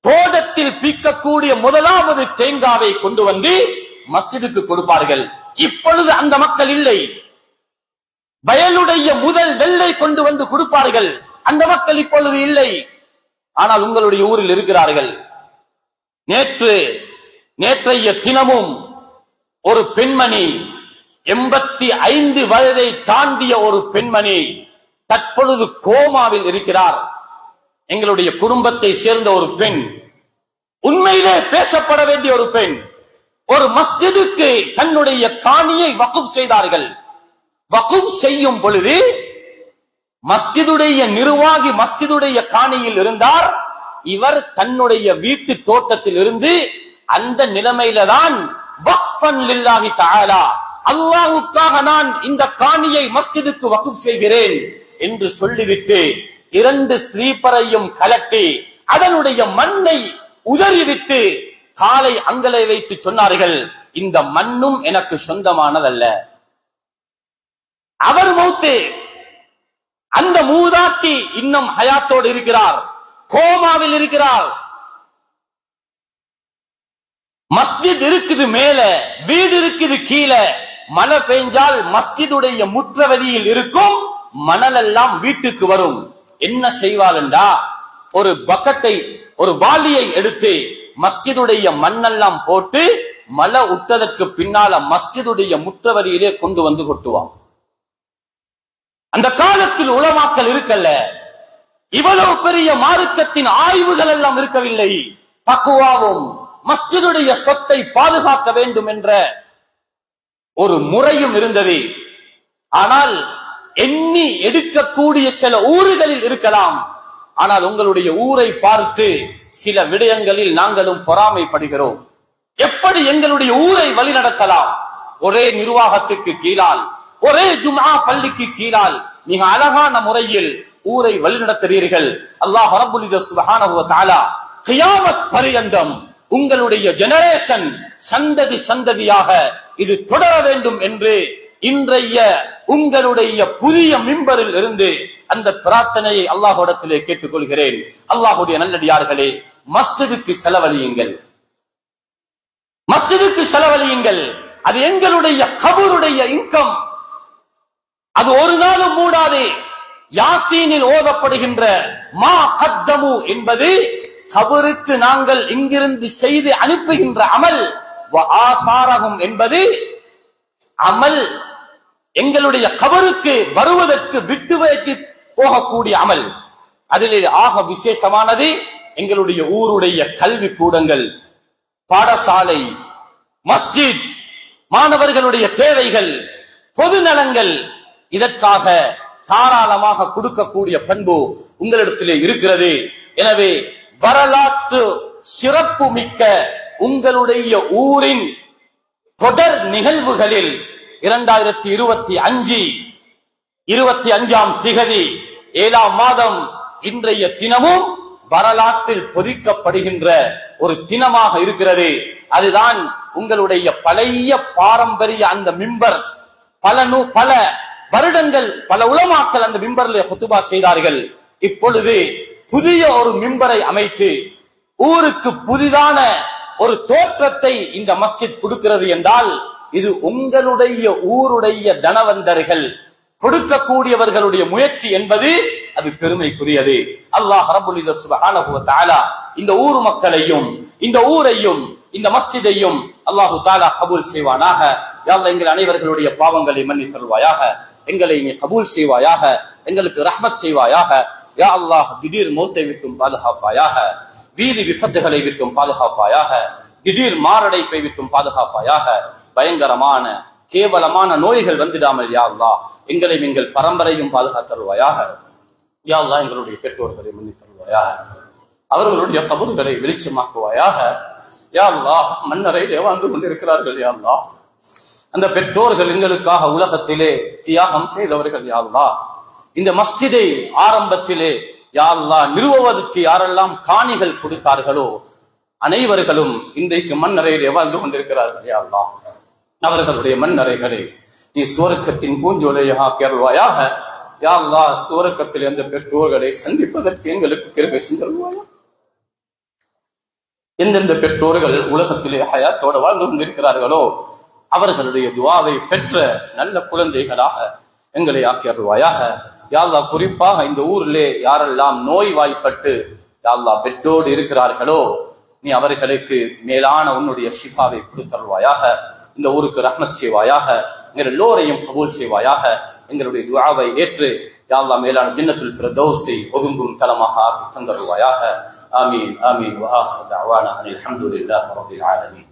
தோட்டத்தில் பீக்கக்கூடிய முதலாவது தேங்காவை கொண்டு வந்து மஸ்ஜிதுக்கு கொடுப்பார்கள். இப்பொழுது அந்த மக்கள் இல்லை. வயலுடைய முதல் வெள்ளை கொண்டு வந்து கொடுப்பார்கள். அந்த மக்கள் இப்பொழுது இல்லை. ஆனால் உங்களுடைய ஊரில் இருக்கிறார்கள். நேற்றைய தினமும் ஒரு பெண்மணி, 85 வயதை தாண்டிய ஒரு பெண்மணி தற்பொழுது கோமாவில் இருக்கிறார். எங்களுடைய குடும்பத்தை சேர்ந்த ஒரு பெண், உண்மையிலே பேசப்பட வேண்டிய ஒரு பெண். ஒரு மஸ்ஜிதுக்கு தன்னுடைய காணியை வக்ஃப் செய்தார்கள். வக்ஃப் செய்யும் பொழுது மஸ்ஜிதுடைய நிர்வாகி மஸ்ஜிதுடைய காணியில் இருந்தார். இவர் தன்னுடைய வீட்டு தோட்டத்தில் இருந்து அந்த நிலைமையில தான் வக்ஃபன் லில்லாஹி தஆலா, அல்லாஹ்வுக்காக நான் இந்த காணியை மஸ்ஜிதுக்கு வக்ஃப் செய்கிறேன் என்று சொல்லிவிட்டு 2 ஸ்லீப்பரையும் கலட்டி அதனுடைய மண்ணை உதறிவிட்டு காலை அங்கலை வைத்து சொன்னார்கள், இந்த மண்ணும் எனக்கு சொந்தமானதல்ல. அவர் மௌத்து. அந்த மூதாட்டி இன்னும் ஹயாத்தோடு இருக்கிறார், கோமாவில் இருக்கிறார். மஸ்ஜித் இருக்குது மேல, வீடு இருக்குது கீழே. மழை பெய்ஞ்சால் மஸ்ஜிதுடைய முற்றவெளியில் இருக்கும் மணல் எல்லாம் வீட்டுக்கு வரும். என்ன செய்வாள் என்றா, ஒரு பக்கெட்டை, ஒரு வாளியை எடுத்து மஸ்ஜிதுடைய மண்ணெல்லாம் போட்டு மழை விட்டதற்கு பின்னால மஸ்ஜிதுடைய முற்றவெளியிலே கொண்டு வந்து கொட்டுவான். அந்த காலத்தில் உலமாக்கள் இருக்கல்ல, இவ்வளவு பெரிய மார்க்கத்தின் ஆய்வுகள் எல்லாம் இருக்கவில்லை. தக்வாவும் மஸ்ஜிதுடைய சொத்தை பாதுகாக்க வேண்டும் என்ற ஒரு முறையும் இருந்தது. ஆனால் எண்ணி எடுக்கக்கூடிய சில ஊர்களில் இருக்கலாம். ஆனால் உங்களுடைய ஊரை பார்த்து சில விடயங்களில் நாங்களும் பொறாமைப்படுகிறோம். எப்படி எங்களுடைய ஊரை வழிநடத்தலாம்? ஒரே நிர்வாகத்துக்கு கீழால், ஒரே ஜும்ஆ பள்ளிக்கு கீழால் மிக அழகான முறையில் ஊரை வழிநடத்துகிறீர்கள். அல்லாஹ் ரப்புல் இஸ்ஸத் சுப்ஹானஹு வ தஆலா கியாமத் பரியந்தம் உங்களுடைய ஜெனரேஷன் சந்ததி சந்ததியாக இது தொடர வேண்டும் என்று இன்றைய உங்களுடைய புதிய மிம்பரில் இருந்து அந்த பிரார்த்தனையை அல்லாஹ்விடத்திலே கேட்டுக்கொள்கிறேன். அல்லாஹ்வுடைய நல்லடியார்களே, மஸ்ஜிதுக்கு செலவழியுங்கள், மஸ்ஜிதுக்கு செலவழியுங்கள். அது எங்களுடைய கபருடைய இன்கம். அது ஒரு நாளும் மூடாது. யாசீனில் ஓதப்படுகின்ற மா கத்தமு என்பது கபருக்கு நாங்கள் இங்கிருந்து செய்து அனுப்புகின்ற அமல். ஆசாரகும் என்பது அமல் எங்களுடைய கபருக்கு வருவதற்கு விட்டு வைத்து போகக்கூடிய அமல். அதிலே ஆக விசேஷமானது எங்களுடைய ஊருடைய கல்வி கூடங்கள், பாடசாலை, மஸ்ஜித், மாணவர்களுடைய தேவைகள், பொது நலங்கள். இதற்காக தாராளமாக கொடுக்கக்கூடிய பண்பு உங்களிடத்திலே இருக்கிறது. எனவே வரலாற்று சிறப்பு மிக்க உங்களுடைய ஊரின் தொடர் நிகழ்வுகளில் 2025 திகதி 7ஆம் மாதம் இன்றைய தினமும் வரலாற்றில் பொதிக்கப்படுகின்ற ஒரு தினமாக இருக்கிறது. அதுதான் உங்களுடைய பழைய பாரம்பரிய அந்த மிம்பர். பல வருடங்கள் பல உலமாக்கள் அந்த மிம்பரில் குத்துபா செய்தார்கள். இப்பொழுது புதிய ஒரு மிம்பரை அமைத்து ஊருக்கு புதிதான ஒரு தோற்றத்தை இந்த மஸ்ஜித் கொடுக்கிறது என்றால் இது உங்களுடைய ஊருடைய தனவந்தர்கள் கொடுக்கக்கூடியவர்களுடைய முயற்சி என்பது அது பெருமைக்குரியது. அல்லாஹ் ரப்பல் இஸ்ஸத் சுப்ஹானஹு வ தஆலா இந்த ஊர் மக்களையும் இந்த ஊரையும் இந்த மஸ்ஜிதையும் அல்லாஹு தஆலா கபூல் செய்வானாக. யா அல்லாஹ் எங்கள் அனைவர்களுடைய பாவங்களை மன்னித் தருவாயாக. எங்களை நீ கபூல் செய்வாயாக. எங்களுக்கு ரஹ்மத் செய்வாயாக. யா அல்லாஹ் திடீர் மௌத்தை விட்டும் பாதுகாப்பாயாக. வீதி விபத்துகளை விட்டும் பாதுகாப்பாயாக. திடீர் மாரடைப்பை விட்டும் பாதுகாப்பாயாக. பயங்கரமான கேவலமான நோய்கள் வந்துடாமல் யா அல்லாஹ் எங்களை எங்கள் பரம்பரையும் பாதுகாத்தருவாயாக. யா அல்லாஹ் எங்களுடைய பெற்றோர்களை மன்னித்தருவாயாக. அவர்களுடைய கபர்களை வெளிச்சமாக்குவாயாக. யா அல்லாஹ் மன்னரையிலே வாழ்ந்து கொண்டிருக்கிறார்கள் யா அல்லாஹ். அந்த பெற்றோர்கள் எங்களுக்காக உலகத்திலே தியாகம் செய்தவர்கள் யா அல்லாஹ். இந்த மஸ்ஜிதை ஆரம்பத்திலே யா அல்லாஹ் நிறுவுவதற்கு யாரெல்லாம் காணிகள் கொடுத்தார்களோ அனைவர்களும் இன்றைக்கு மண்ணறையிலே வாழ்ந்து கொண்டிருக்கிறார்கள் யா அல்லாஹ். அவர்களுடைய மண்ணறைகளை நீ சுவர்க்கத்தின் பூஞ்சோலையாக ஆக்கியருள்வாயாக. யா அல்லாஹ் சுவர்க்கத்தில் அந்த பெற்றோர்களை சந்திப்பதற்கு எங்களுக்கு கிருபை செஞ்சருள்வாயாக. எந்தெந்த பெற்றோர்கள் உலகத்திலே ஹயாத்தோடு வாழ்ந்து கொண்டிருக்கிறார்களோ அவர்களுடைய துஆவை பெற்ற நல்ல குழந்தைகளாக எங்களை ஆக்கியருள்வாயாக. யா அல்லாஹ் குறிப்பாக இந்த ஊரிலே யாரெல்லாம் நோய்வாய்ப்பட்டு யா அல்லாஹ் பெற்றோடு இருக்கிறார்களோ நீ அவர்களுக்கு மேலான உன்னுடைய ஷிஃபாவை கொடுத்தருள்வாயாக. இந்த ஊருக்கு ரஹ்மத் செய்வாயாக. எங்கள் எல்லோரையும் கபூல் செய்வாயாக. எங்களுடைய துஆவை ஏற்று யா அல்லாஹ் மேலான ஜன்னத்துல் ஃபிர்தௌஸை ஒதுங்கும் தலமாக ஆக்கி தந்தருள்வாயாக. ஆமீன் ஆமீன். வ ஆகிரு தஅவானா அல்ஹம்துலில்லாஹி ரப்பில் ஆலமீன்.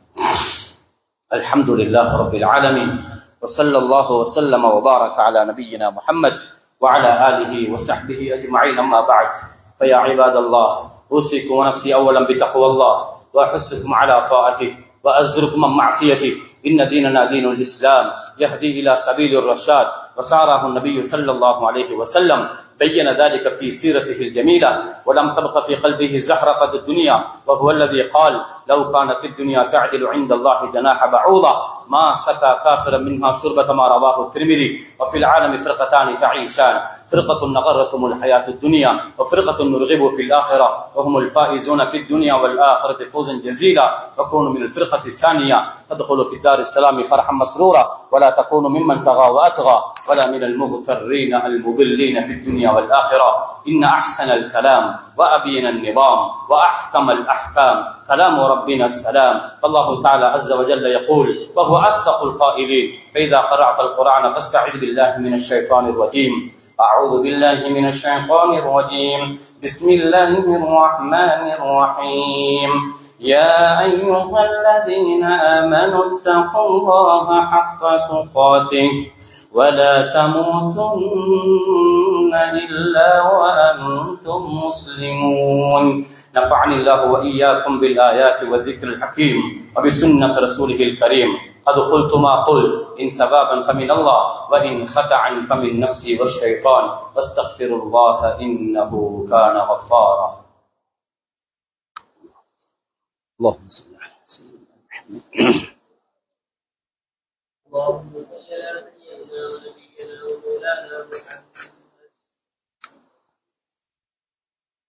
அல்ஹம்துலில்லாஹி ரப்பில் ஆலமீன். وصلى الله وسلم وبارك على نبينا محمد وعلى آله وصحبه أجمعين. أما بعد فيا عباد الله أوصيكم ونفسي أولا بتقوى الله وأحثكم على طاعته وأزجركم عن معصيته. إن ديننا دين الإسلام يهدي إلى سبيل الرشاد وساره النبي صلى الله عليه وسلم بين ذلك في سيرته الجميلة ولم تبق في قلبه زخرفة الدنيا وهو الذي قال لو كانت الدنيا تعدل عند الله جناح بعوضة ما سقى كافرا منها شربة ما رواه الترمذي. وفي العالم فرقتان تعيشان فرقة نغرتهم الحياة الدنيا وفرقة نرغب في الآخرة وهم الفائزون في الدنيا والآخرة فوزا جزيلا. وكونوا من الفرقة الثانية تدخلوا في دار السلام فرحا مسرورا ولا تكونوا ممن طغى وأطغى ولا من المغترين المضلين في الدنيا والآخرة. إن أحسن الكلام وأبين النظام وأحكم الأحكام كلام ربنا السلام. فالله تعالى عز وجل يقول وهو أصدق القائلين فإذا قرأت القرآن فاستعذ بالله من الشيطان الرجيم. أعوذ بالله من الشيطان الرجيم. بسم الله الرحمن الرحيم. يا أيها الذين آمنوا اتقوا الله حق تقاته ولا تموتن إلا وأنتم مسلمون. نفعني الله وإياكم بالآيات والذكر الحكيم وبسنة رسوله الكريم. قد قلت ما قلت إن سبابا فمن الله وإن خطأ فمن نفسي والشيطان واستغفر الله إنه كان غفارا. اللهم صل على سيدنا محمد. اللهم صل على سيدنا ونبينا ومولانا محمد.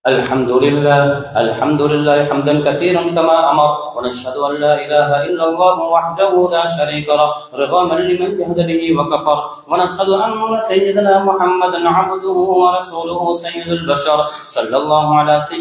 الحمد لله حمدا كثيرا كما أمر. ونشهد أن لا إله إلا الله وحده لا شريك له رغما لمن جهد به وكفر. ونشهد أن سيدنا محمدا عبده ورسوله سيد البشر صلى الله على سيدنا